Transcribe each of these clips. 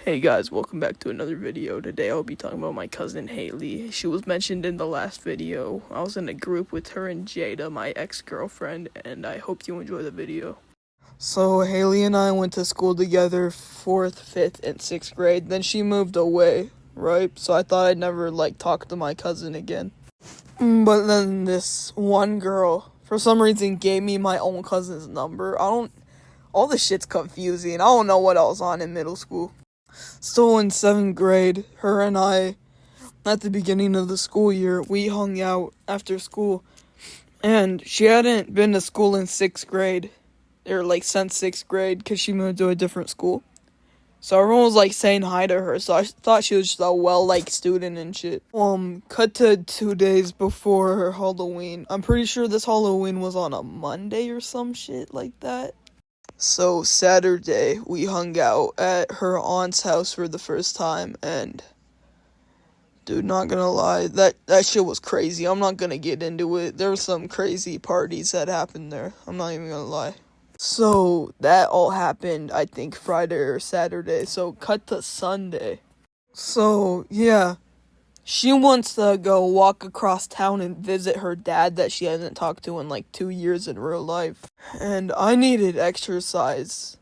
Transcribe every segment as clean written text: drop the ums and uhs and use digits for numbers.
Hey guys, welcome back to another video. Today I'll be talking about my cousin Haley. She was mentioned in the last video. I was in a group with her and Jada, my ex-girlfriend, and I hope you enjoy the video. So Haley and I went to school together 4th, 5th, and 6th grade. Then she moved away, right? So I thought I'd never talk to my cousin again. But then this one girl, for some reason, gave me my own cousin's number. All this shit's confusing. I don't know what I was on in middle school. Still in 7th grade, her and I, at the beginning of the school year, we hung out after school. And she hadn't been to school in 6th grade, or since 6th grade, because she moved to a different school. So everyone was saying hi to her, so I thought she was just a well-liked student and shit. Cut to 2 days before her Halloween. I'm pretty sure this Halloween was on a Monday or some shit like that. So Saturday, we hung out at her aunt's house for the first time, and dude, not gonna lie, that shit was crazy. I'm not gonna get into it. There were some crazy parties that happened there. I'm not even gonna lie. So that all happened, I think, Friday or Saturday. So cut to Sunday. So yeah, she wants to go walk across town and visit her dad that she hasn't talked to in 2 years in real life. And I needed exercise,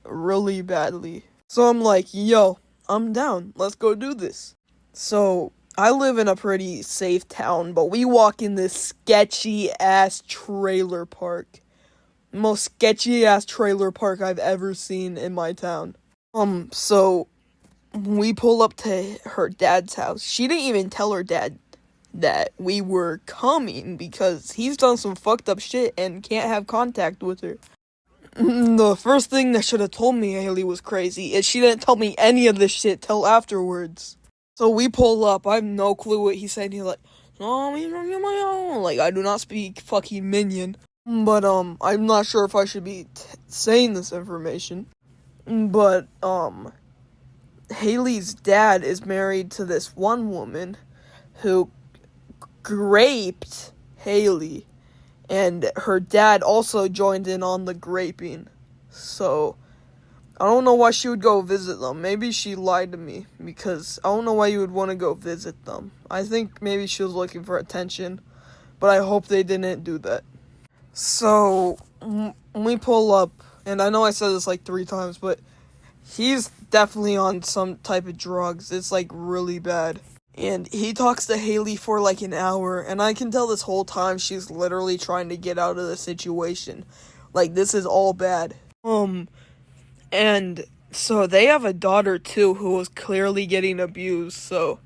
really badly. So I'm yo, I'm down. Let's go do this. So I live in a pretty safe town, but we walk in this sketchy-ass trailer park. Most sketchy-ass trailer park I've ever seen in my town. So we pull up to her dad's house. She didn't even tell her dad that we were coming because he's done some fucked up shit and can't have contact with her. The first thing that should have told me Haley was crazy is she didn't tell me any of this shit till afterwards. So we pull up. I have no clue what he's saying. He's no, I do not speak fucking minion. But, I'm not sure if I should be saying this information. But, Haley's dad is married to this one woman who raped Haley, and her dad also joined in on the raping. So I don't know why she would go visit them. Maybe she lied to me, because I don't know why you would want to go visit them. I think maybe she was looking for attention, but I hope they didn't do that. So we pull up, and I know I said this 3 times, but he's definitely on some type of drugs. It's really bad. And he talks to Haley for an hour, and I can tell this whole time she's literally trying to get out of the situation. This is all bad. And so they have a daughter too who was clearly getting abused, so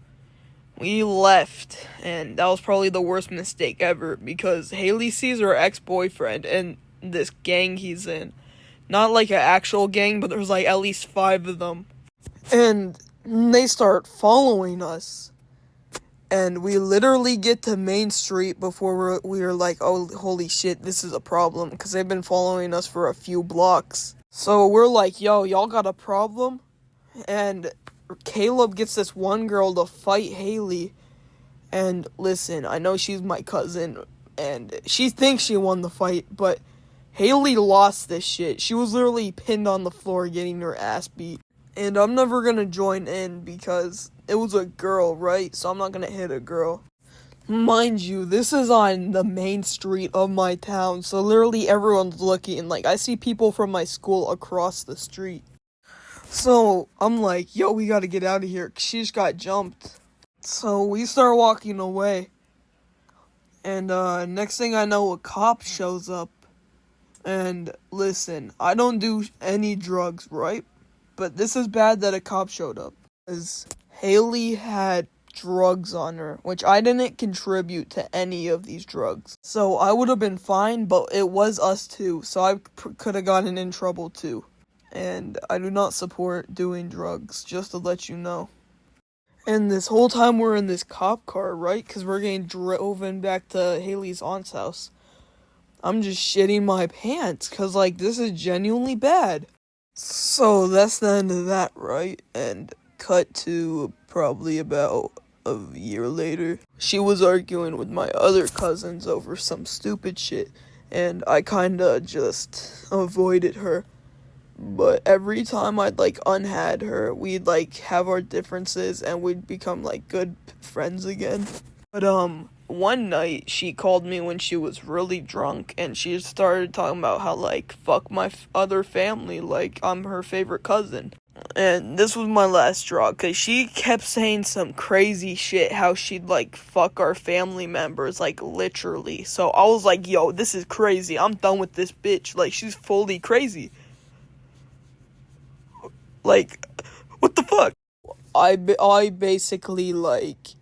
we left, and that was probably the worst mistake ever, because Haley sees her ex-boyfriend and this gang he's in. Not an actual gang, but there's at least 5 of them. And they start following us. And we literally get to Main Street before we were oh, holy shit, this is a problem. Because they've been following us for a few blocks. So we're yo, y'all got a problem? And Caleb gets this one girl to fight Haley. And listen, I know she's my cousin, and she thinks she won the fight, but Haley lost this shit. She was literally pinned on the floor getting her ass beat. And I'm never gonna join in because it was a girl, right? So I'm not gonna hit a girl. Mind you, this is on the main street of my town, so literally everyone's looking. I see people from my school across the street. So I'm yo, we gotta get out of here, 'cause she just got jumped. So we start walking away. And next thing I know, a cop shows up. And listen, I don't do any drugs, right? But this is bad that a cop showed up. Because Haley had drugs on her, which I didn't contribute to any of these drugs. So I would have been fine, but it was us too, so I could have gotten in trouble too. And I do not support doing drugs, just to let you know. And this whole time we're in this cop car, right? Because we're getting driven back to Haley's aunt's house. I'm just shitting my pants, because, this is genuinely bad. So, that's the end of that, right? And cut to probably about a year later. She was arguing with my other cousins over some stupid shit, and I kinda just avoided her. But every time I'd like unhad her, we'd like have our differences and we'd become like good friends again. But one night she called me when she was really drunk and she started talking about how like fuck my other family, like I'm her favorite cousin. And this was my last straw, because she kept saying some crazy shit, how she'd, like, fuck our family members, like, literally. So I was like, yo, this is crazy. I'm done with this bitch. Like, she's fully crazy. Like, what the fuck? I basically, like,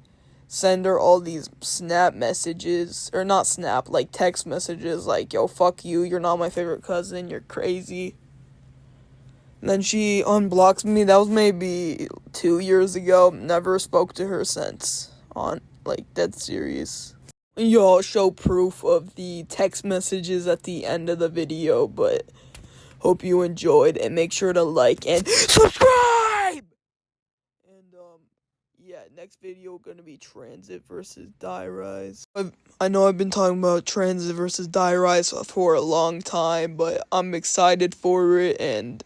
send her all these snap messages, or not snap, like, text messages, like, yo, fuck you, you're not my favorite cousin, you're crazy. Then she unblocks me. That was maybe 2 years ago. Never spoke to her since. On, like, dead serious. Y'all show proof of the text messages at the end of the video, but hope you enjoyed, and make sure to like and subscribe! And, yeah, next video gonna be transit versus die rise. I know I've been talking about transit versus die rise for a long time, but I'm excited for it, and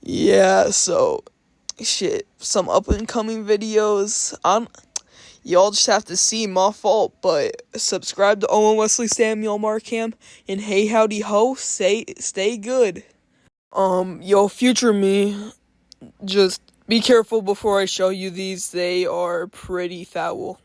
yeah, so, shit, some up-and-coming videos, y'all just have to see, my fault, but subscribe to Owen Wesley Samuel Markham, and hey howdy ho, stay good. Yo, future me, just be careful before I show you these, they are pretty foul.